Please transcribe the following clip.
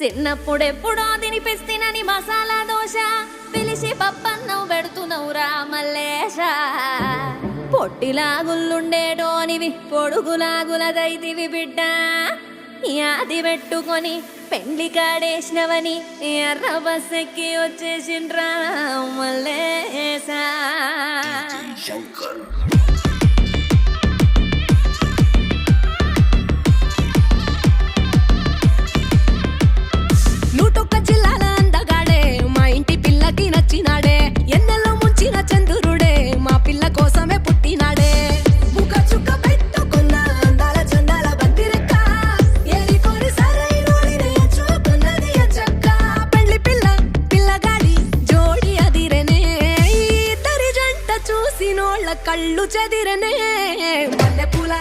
చిన్నప్పుడెప్పుడో తినిపిస్తినని మసాలా దోశ పిలిచి పప్పన్నం పెడుతున్నవురా మల్లేశ. పొట్టిలాగుల్లుండేటోనివి పొడుగులాగులదైతివి బిడ్డ. యాది పెట్టుకొని పెండ్లి కాడేసినవని ఎర్ర బస్సెక్కి వచ్చేసిండ్రా మల్లేశ. నూటొక్క జిల్లాల అందగాడే మా ఇంటి పిల్లకి నచ్చినాడే. ఎన్నెల్లో ముంచిన చంద్రుడే మా పిల్ల కోసమే పుట్టినాడే. ముఖ చుక్క పెట్టుకున్న అందాల చందాల బంతిరెక్క ఏరికోరి సరైనోడిని ఎంచుకున్నది అచ్చక్క. పెళ్లి పిల్ల పిల్లగాడి జోడి అదిరనే ఇద్దరి జంట చూసినోళ్ళ కళ్ళు చెదిరనే. మల్లె పూల